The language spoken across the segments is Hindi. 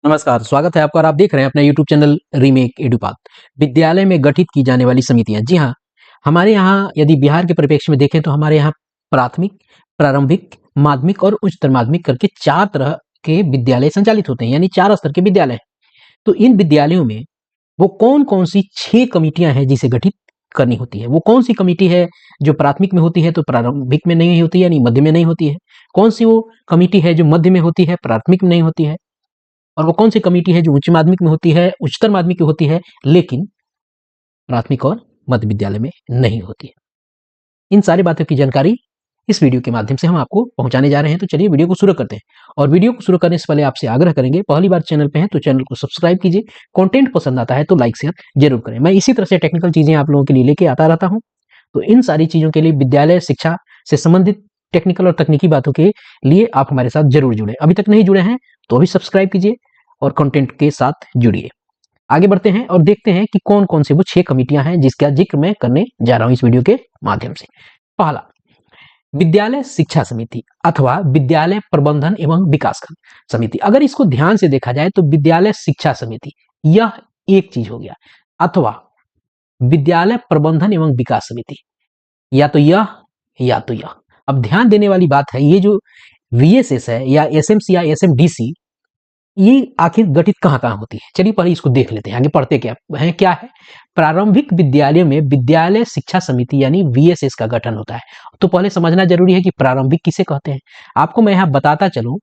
नमस्कार, स्वागत है आपका और आप देख रहे हैं अपना यूट्यूब चैनल रीमेक एडुपाथ। विद्यालय में गठित की जाने वाली समितियां। जी हाँ, हमारे यहाँ यदि बिहार के परिप्रेक्ष्य में देखें तो हमारे यहाँ प्राथमिक, प्रारंभिक, माध्यमिक और उच्चतर माध्यमिक करके 4 तरह के विद्यालय संचालित होते हैं, यानी 4 स्तर के विद्यालय हैं। तो इन विद्यालयों में वो कौन-कौन सी 6 कमिटियां हैं जिसे गठित करनी होती है। वो कौन सी कमिटी है जो प्राथमिक में होती है तो प्रारंभिक में नहीं होती है, यानी मध्य में नहीं होती है। कौन सी वो कमिटी है जो मध्य में होती है, प्राथमिक में नहीं होती है। और वो कौन सी कमेटी है जो उच्च माध्यमिक में होती है, उच्चतर माध्यमिक में होती है, लेकिन प्राथमिक और मध्य विद्यालय में नहीं होती है। इन सारी बातों की जानकारी इस वीडियो के माध्यम से हम आपको पहुंचाने जा रहे हैं। तो चलिए वीडियो को शुरू करते हैं। और वीडियो को शुरू करने से पहले आपसे आग्रह करेंगे, पहली बार चैनल पे हैं तो चैनल को सब्सक्राइब कीजिए। कंटेंट पसंद आता है तो लाइक शेयर जरूर करें। मैं इसी तरह से टेक्निकल चीजें आप लोगों के लिए लेके आता रहता हूं। तो इन सारी चीजों के लिए, विद्यालय शिक्षा से संबंधित टेक्निकल और तकनीकी बातों के लिए आप हमारे साथ जरूर जुड़े। अभी तक नहीं जुड़े हैं तो अभी सब्सक्राइब कीजिए और कंटेंट के साथ जुड़िए। आगे बढ़ते हैं और देखते हैं कि कौन कौन से वो 6 कमिटियां हैं जिसका जिक्र मैं करने जा रहा हूं इस वीडियो के माध्यम से। पहला, विद्यालय शिक्षा समिति अथवा विद्यालय प्रबंधन एवं विकास समिति। अगर इसको ध्यान से देखा जाए तो विद्यालय शिक्षा समिति यह एक चीज हो गया, अथवा विद्यालय प्रबंधन एवं विकास समिति या तो यह या तो यह। अब ध्यान देने वाली बात है, ये जो वीएसएस है या एसएमसी या एसएमडीसी, ये आखिर गठित कहाँ-कहाँ होती है? चलिए पहले इसको देख लेते हैं, आगे पढ़ते क्या है? प्रारंभिक विद्यालयों में विद्यालय शिक्षा समिति यानी वीएसएस का गठन होता है। तो पहले समझना जरूरी है कि प्रारंभिक किसे कहते हैं। आपको मैं यहाँ बताता चलूं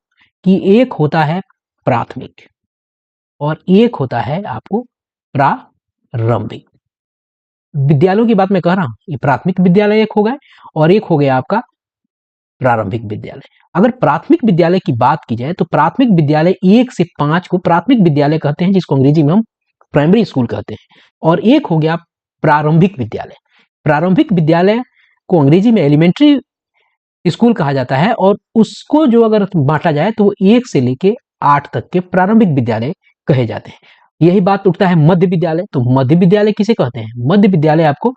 कि एक होता है प्राथमिक और एक होता है आपको प्रारंभिक। विद्यालयों की बात मैं कह रहा हूं, ये प्राथमिक विद्यालय एक हो गए और एक हो गया आपका प्रारंभिक विद्यालय। अगर प्राथमिक विद्यालय की बात की जाए तो प्राथमिक विद्यालय 1 से 5 को प्राथमिक विद्यालय कहते हैं, जिसको अंग्रेजी में हम प्राइमरी स्कूल कहते हैं। और एक हो गया प्रारंभिक विद्यालय। प्रारंभिक विद्यालय को अंग्रेजी में एलिमेंट्री स्कूल कहा जाता है और उसको जो अगर बांटा जाए तो 1 से लेके 8 तक के प्रारंभिक विद्यालय कहे जाते हैं। यही बात उठता है मध्य विद्यालय। तो मध्य विद्यालय किसे कहते हैं? मध्य विद्यालय आपको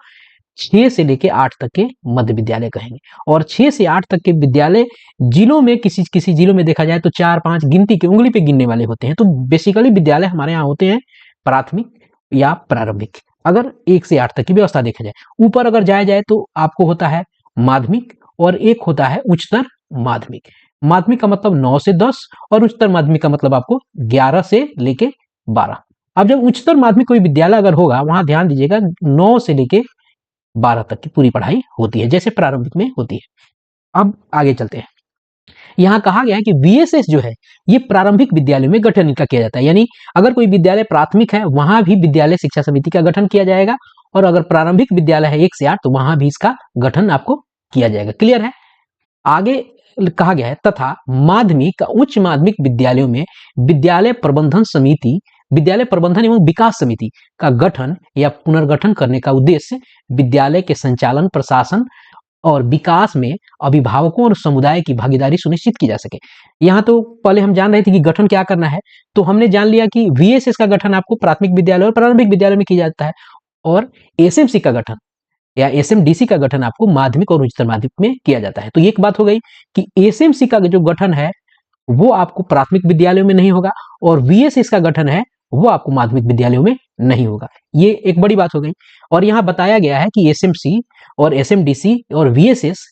6 से लेके 8 तक के मध्य विद्यालय कहेंगे। और 6 से 8 तक के विद्यालय जिलों में, किसी किसी जिलों में देखा जाए तो 4-5 गिनती के उंगली पे गिनने वाले होते हैं। तो बेसिकली विद्यालय हमारे यहाँ होते हैं प्राथमिक या प्रारंभिक, अगर 1 से 8 तक की व्यवस्था देखा जाए। ऊपर अगर जाया जाए तो आपको होता है माध्यमिक और एक होता है उच्चतर माध्यमिक। माध्यमिक का मतलब 9 से 10 और उच्चतर माध्यमिक का मतलब आपको 11 से लेके 12। अब जब उच्चतर माध्यमिक कोई विद्यालय अगर होगा, वहां ध्यान दीजिएगा 9 से लेके 12 तक की पूरी पढ़ाई होती है, जैसे प्रारंभिक में होती है। अब आगे चलते हैं। यहां कहा गया है कि वीएसएस जो है ये प्रारंभिक विद्यालयों में गठन इनका किया जाता है, यानी अगर कोई विद्यालय प्राथमिक है वहां भी विद्यालय शिक्षा समिति का गठन किया जाएगा, और अगर प्रारंभिक विद्यालय है 1 से 8 तो वहां भी इसका गठन आपको किया जाएगा। क्लियर है? आगे कहा गया है तथा माध्यमिक उच्च माध्यमिक विद्यालयों में विद्यालय प्रबंधन समिति, विद्यालय प्रबंधन एवं विकास समिति का गठन या पुनर्गठन करने का उद्देश्य विद्यालय के संचालन, प्रशासन और विकास में अभिभावकों और समुदाय की भागीदारी सुनिश्चित की जा सके। यहाँ तो पहले हम जान रहे थे कि गठन क्या करना है, तो हमने जान लिया कि वीएसएस का गठन आपको प्राथमिक विद्यालय और प्रारंभिक विद्यालय में किया जाता है, और एसएमसी का गठन या एसएमडीसी का गठन आपको माध्यमिक और उच्चतर माध्यमिक में किया जाता है। तो एक बात हो गई कि एसएमसी का जो गठन है वो आपको प्राथमिक विद्यालयों में नहीं होगा, और वीएसएस का गठन है वो आपको माध्यमिक विद्यालयों में नहीं होगा। ये एक बड़ी बात हो गई। और यहाँ बताया गया है कि एसएमसी और एसएमडीसी और वीएसएस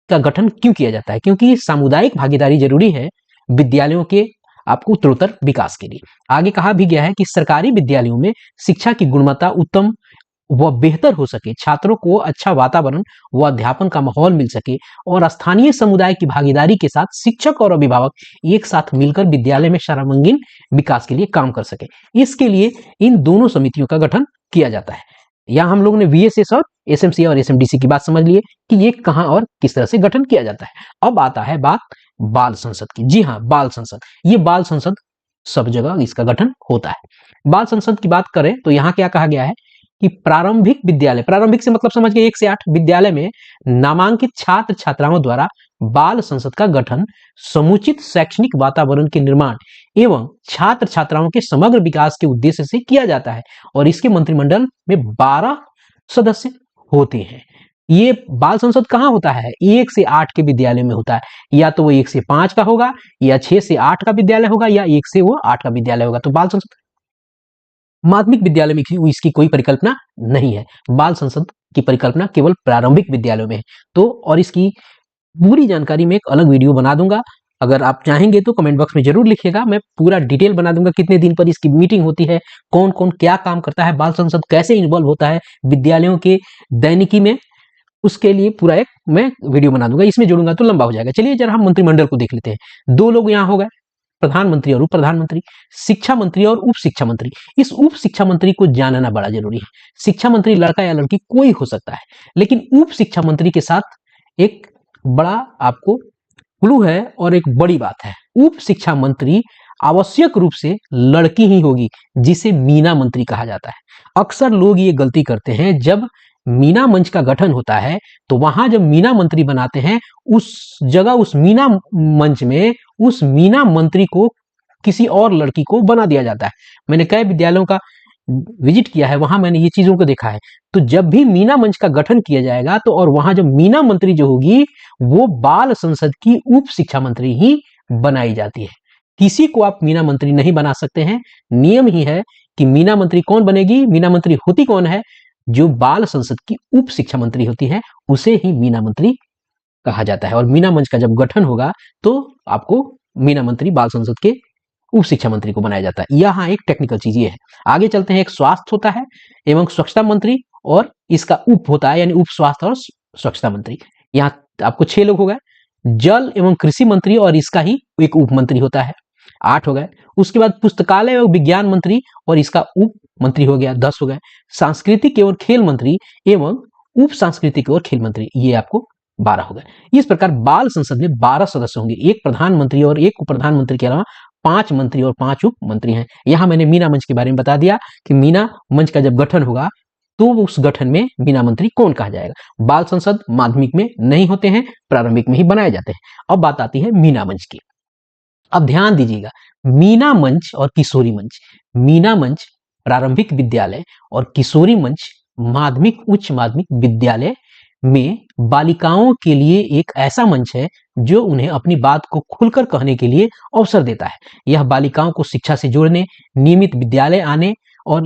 का गठन क्यों किया जाता है, क्योंकि सामुदायिक भागीदारी जरूरी है विद्यालयों के आपको उत्तरोत्तर विकास के लिए। आगे कहा भी गया है कि सरकारी विद्यालयों में शिक्षा की गुणवत्ता उत्तम व बेहतर हो सके, छात्रों को अच्छा वातावरण व अध्यापन का माहौल मिल सके, और स्थानीय समुदाय की भागीदारी के साथ शिक्षक और अभिभावक एक साथ मिलकर विद्यालय में सर्वांगीण विकास के लिए काम कर सके। इसके लिए इन दोनों समितियों का गठन किया जाता है। यहाँ हम लोगों ने वीएसएस और एसएमसी और एसएमडीसी की बात समझ लिए कि ये कहाँ और किस तरह से गठन किया जाता है। अब आता है बात बाल संसद की। जी हाँ, बाल संसद। ये बाल संसद सब जगह इसका गठन होता है। बाल संसद की बात करें तो यहाँ क्या कहा गया है कि प्रारंभिक विद्यालय, प्रारंभिक से मतलब समझ गए 1 से 8 विद्यालय में नामांकित छात्र छात्राओं द्वारा बाल संसद का गठन समुचित शैक्षणिक वातावरण के निर्माण एवं छात्र छात्राओं के समग्र विकास के उद्देश्य से किया जाता है, और इसके मंत्रिमंडल में 12 सदस्य होते हैं। ये बाल संसद कहाँ होता है? 1 से 8 के विद्यालय में होता है, या तो वो 1 से 5 का होगा, या 6 से 8 का विद्यालय होगा, या 1 से वो 8 का विद्यालय होगा। तो बाल संसद माध्यमिक विद्यालय में इसकी कोई परिकल्पना नहीं है। बाल संसद की परिकल्पना केवल प्रारंभिक विद्यालयों में है। तो और इसकी पूरी जानकारी में एक अलग वीडियो बना दूंगा। अगर आप चाहेंगे तो कमेंट बॉक्स में जरूर लिखिएगा, मैं पूरा डिटेल बना दूंगा, कितने दिन पर इसकी मीटिंग होती है, कौन कौन क्या काम करता है, बाल संसद कैसे इन्वॉल्व होता है विद्यालयों के दैनिकी में, उसके लिए पूरा एक मैं वीडियो बना दूंगा। इसमें जोड़ूंगा तो लंबा हो जाएगा। चलिए जरा हम मंत्रिमंडल को देख लेते हैं। 2 लोग यहाँ हो गए, प्रधानमंत्री और उप प्रधानमंत्री, शिक्षा मंत्री और उप शिक्षा मंत्री। इस उप शिक्षा मंत्री को जानना बड़ा जरूरी है। शिक्षा मंत्री लड़का या लड़की कोई हो सकता है, लेकिन उप शिक्षा मंत्री के साथ एक बड़ा आपको क्लू है और एक बड़ी बात है। उप शिक्षा मंत्री आवश्यक रूप से लड़की ही होगी, जिसे मीना मंत्री कहा जाता है। अक्सर लोग ये गलती करते हैं, जब मीना मंच का गठन होता है तो वहां जब मीना मंत्री बनाते हैं, उस जगह उस मीना मंच में उस मीना मंत्री को किसी और लड़की को बना दिया जाता है। मैंने कई विद्यालयों का विजिट किया है, वहां मैंने ये चीजों को देखा है। तो जब भी मीना मंच का गठन किया जाएगा तो और वहां जब मीना मंत्री जो होगी वो बाल संसद की उप शिक्षा मंत्री ही बनाई जाती है। किसी को आप मीना मंत्री नहीं बना सकते हैं। नियम ही है कि मीना मंत्री कौन बनेगी, मीना मंत्री होती कौन है, जो बाल संसद की उप शिक्षा मंत्री होती है उसे ही मीना मंत्री कहा जाता है। और मीना मंच का जब गठन होगा तो आपको मीना मंत्री बाल संसद के उप शिक्षा मंत्री को बनाया जाता है। यहाँ एक टेक्निकल चीज ये है। आगे चलते हैं। एक स्वास्थ्य होता है एवं स्वच्छता मंत्री, और इसका उप होता है यानी उप स्वास्थ्य और स्वच्छता मंत्री। यहाँ आपको 6 लोग हो गए। जल एवं कृषि मंत्री, और इसका ही एक उप मंत्री होता है, 8 हो गए। उसके बाद पुस्तकालय एवं विज्ञान मंत्री, और इसका उप मंत्री हो गया, 10 हो गए। सांस्कृतिक एवं खेल मंत्री एवं उप सांस्कृतिक और खेल मंत्री, ये आपको 12 हो गए। इस प्रकार बाल संसद में 12 सदस्य होंगे, एक प्रधानमंत्री और एक उप प्रधानमंत्री के अलावा 5 मंत्री और 5 उप मंत्री हैं। यहां मैंने मीना मंच के बारे में बता दिया कि मीना मंच का जब गठन होगा तो उस गठन में मीना मंत्री कौन कहा जाएगा। बाल संसद माध्यमिक में नहीं होते हैं, प्रारंभिक में ही बनाए जाते हैं। अब बात आती है मीना मंच की। अब ध्यान दीजिएगा, मीना मंच और किशोरी मंच। मीना मंच प्रारंभिक विद्यालय और किशोरी मंच माध्यमिक उच्च माध्यमिक विद्यालय में बालिकाओं के लिए एक ऐसा मंच है जो उन्हें अपनी बात को खुलकर कहने के लिए अवसर देता है। यह बालिकाओं को शिक्षा से जोड़ने, नियमित विद्यालय आने और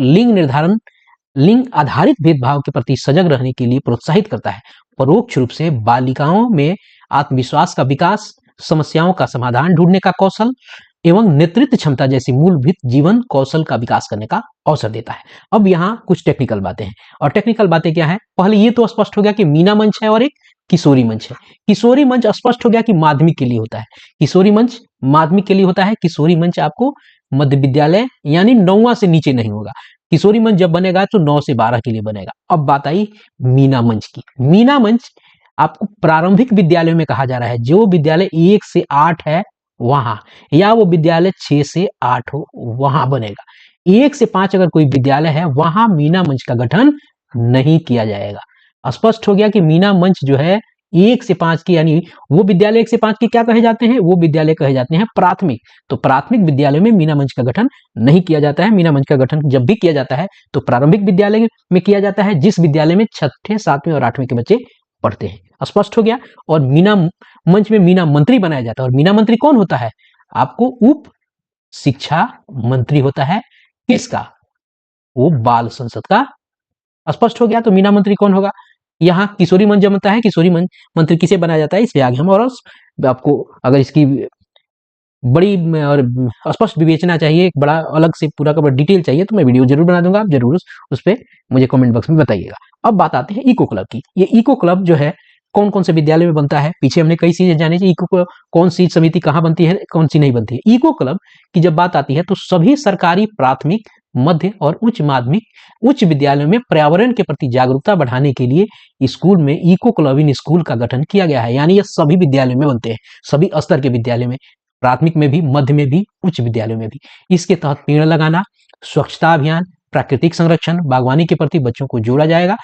लिंग आधारित भेदभाव के प्रति सजग रहने के लिए प्रोत्साहित करता है। परोक्ष रूप से बालिकाओं में आत्मविश्वास का विकास, समस्याओं का समाधान ढूंढने का कौशल एवं नेतृत्व क्षमता जैसी मूलभूत जीवन कौशल का विकास करने का अवसर देता है। अब यहाँ कुछ टेक्निकल बातें हैं, और टेक्निकल बातें क्या है? पहले ये तो स्पष्ट हो गया कि मीना मंच है और एक किशोरी मंच है। किशोरी मंच स्पष्ट हो गया कि माध्यमिक के लिए होता है। किशोरी मंच माध्यमिक के लिए होता है। किशोरी मंच आपको मध्य विद्यालय यानी 9वां से नीचे नहीं होगा। किशोरी मंच जब बनेगा तो 9 से 12 के लिए बनेगा। अब बात आई मीना मंच की। मीना मंच आपको प्रारंभिक विद्यालयों में कहा जा रहा है, जो विद्यालय 1 से 8 है वहां, या वो विद्यालय 6 से 8 हो वहां बनेगा। 1 से 5 अगर कोई विद्यालय है वहां मीना मंच का गठन नहीं किया जाएगा। स्पष्ट हो गया कि मीना मंच जो है 1 से 5 की, यानी वो विद्यालय 1 से 5 के क्या कहे जाते हैं? वो विद्यालय कहे जाते हैं प्राथमिक। तो प्राथमिक विद्यालय में मीना मंच का गठन नहीं किया जाता है। मीना मंच का गठन जब भी किया जाता है तो प्रारंभिक विद्यालय में किया जाता है, जिस विद्यालय में 6ठे 7वें और 8वें के बच्चे पढ़ते हैं। स्पष्ट हो गया। और मीना मंच में मीना मंत्री बनाया जाता है। और मीना मंत्री कौन होता है? आपको उप शिक्षा मंत्री होता है। किसका? वो बाल संसद का। स्पष्ट हो गया। तो मीना मंत्री कौन होगा? यहाँ किशोरी मंच बनता है। किशोरी मंत्री किसे बनाया जाता है, इसलिए आगे हम और आपको अगर इसकी बड़ी और स्पष्ट विवेचना चाहिए, एक बड़ा अलग से पूरा का पूरा डिटेल चाहिए, तो मैं वीडियो जरूर बना दूंगा। आप जरूर उस पर मुझे कमेंट बॉक्स में बताइएगा। अब बात आते हैं इको क्लब की। ये इको क्लब जो है कौन कौन से विद्यालय में बनता है? पीछे हमने कई चीजें जानी चाहिए। इको कौन सी समिति कहाँ बनती है, कौन सी नहीं बनती है। इको क्लब की जब बात आती है तो सभी सरकारी प्राथमिक, मध्य और उच्च माध्यमिक उच्च विद्यालयों में पर्यावरण के प्रति जागरूकता बढ़ाने के लिए स्कूल में इको क्लब इन स्कूल का गठन किया गया है। यानी ये सभी विद्यालयों में बनते हैं, सभी स्तर के विद्यालय में, प्राथमिक में भी, मध्य में भी, उच्च विद्यालयों में भी। इसके तहत पेड़ लगाना, स्वच्छता अभियान, प्राकृतिक संरक्षण, बागवानी के प्रति बच्चों को जोड़ा जाएगा।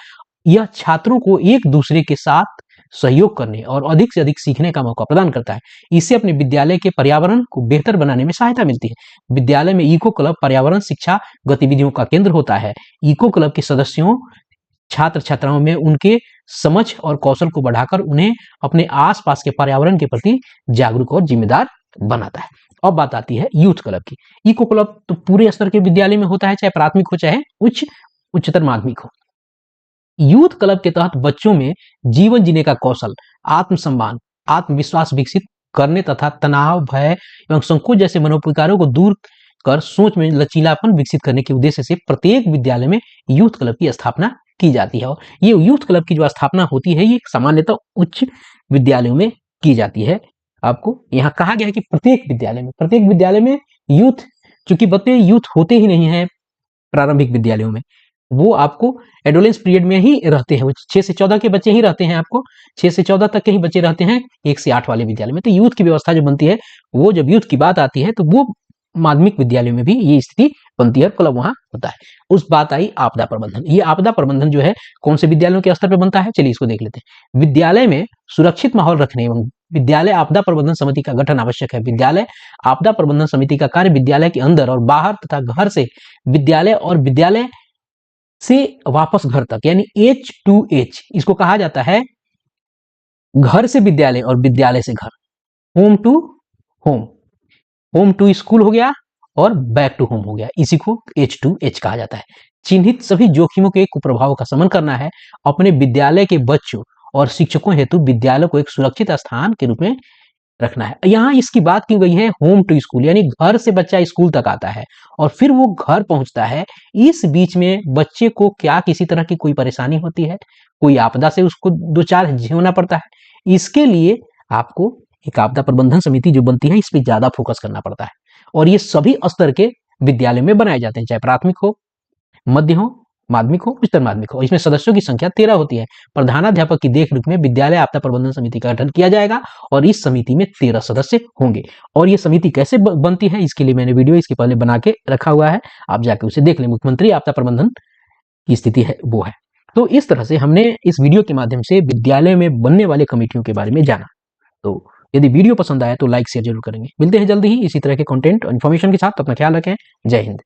यह छात्रों को एक दूसरे के साथ सहयोग करने और अधिक से अधिक सीखने का मौका प्रदान करता है। इससे अपने विद्यालय के पर्यावरण को बेहतर बनाने में सहायता मिलती है। विद्यालय में इको क्लब पर्यावरण शिक्षा गतिविधियों का केंद्र होता है। इको क्लब के सदस्यों छात्र छात्राओं में उनके समझ और कौशल को बढ़ाकर उन्हें अपने आसपास के पर्यावरण के प्रति जागरूक और जिम्मेदार बनाता है। अब बात आती है यूथ क्लब की। इको क्लब तो पूरे स्तर के विद्यालय में होता है, चाहे प्राथमिक हो चाहे उच्चतर माध्यमिक हो। यूथ क्लब के तहत बच्चों में जीवन जीने का कौशल, आत्मसम्मान, आत्मविश्वास विकसित करने तथा तनाव, भय एवं संकोच जैसे मनोविकारों को दूर कर सोच में लचीलापन विकसित करने के उद्देश्य से प्रत्येक विद्यालय में यूथ क्लब की स्थापना की जाती है। और ये यूथ क्लब की जो स्थापना होती है ये सामान्यतः उच्च विद्यालयों में की जाती है। आपको यहाँ कहा गया है कि प्रत्येक विद्यालय में यूथ, चूंकि बच्चे यूथ होते ही नहीं है प्रारंभिक विद्यालयों में, वो आपको एडोलेंस पीरियड में ही रहते हैं। वो 6 से 14 के बच्चे ही रहते हैं, आपको 6 से 14 तक के ही बच्चे रहते हैं 1 से 8 वाले विद्यालय में। तो यूथ की व्यवस्था जो बनती है, वो जब यूथ की बात आती है तो वो माध्यमिक विद्यालयों में भी ये स्थिति बनती है, क्लब वहां होता है। उस बात आई आपदा प्रबंधन। ये आपदा प्रबंधन जो है कौन से विद्यालयों के स्तर पर बनता है, चलिए इसको देख लेते हैं। विद्यालय में सुरक्षित माहौल रखने एवं विद्यालय आपदा प्रबंधन समिति का गठन आवश्यक है। विद्यालय आपदा प्रबंधन समिति का कार्य विद्यालय के अंदर और बाहर तथा घर से विद्यालय और विद्यालय से वापस घर तक, यानी H2H इसको कहा जाता है। घर से विद्यालय और विद्यालय से घर, home to home, home to school हो गया और बैक टू होम हो गया, इसी को H2H कहा जाता है। चिन्हित सभी जोखिमों के कुप्रभावों का शमन करना है। अपने विद्यालय के बच्चों और शिक्षकों हेतु विद्यालय को एक सुरक्षित स्थान के रूप में रखना है। यहाँ इसकी बात की गई है होम टू स्कूल, यानी घर से बच्चा स्कूल तक आता है और फिर वो घर पहुंचता है। इस बीच में बच्चे को क्या किसी तरह की कोई परेशानी होती है, कोई आपदा से उसको दो चार झेलना पड़ता है, इसके लिए आपको एक आपदा प्रबंधन समिति जो बनती है इस पर ज्यादा फोकस करना पड़ता है। और ये सभी स्तर के विद्यालय में बनाए जाते हैं, चाहे प्राथमिक हो, मध्य हो, माध्यमिक हो, उच्चतर माध्यमिक हो। इसमें सदस्यों की संख्या 13 होती है। प्रधानाध्यापक की देखरेख में विद्यालय आपदा प्रबंधन समिति का गठन किया जाएगा और इस समिति में 13 सदस्य होंगे। और ये समिति कैसे बनती है इसके लिए मैंने वीडियो इसके पहले बना के रखा हुआ है, आप जाके उसे देख लें। मुख्यमंत्री आपदा प्रबंधन की स्थिति है वो है। तो इस तरह से हमने इस वीडियो के माध्यम से विद्यालय में बनने वाले कमेटियों के बारे में जाना। तो यदि वीडियो पसंद आया तो लाइक शेयर जरूर करेंगे। मिलते हैं जल्दी ही इसी तरह के कंटेंट और इन्फॉर्मेशन के साथ। अपना ख्याल रखें। जय हिंद।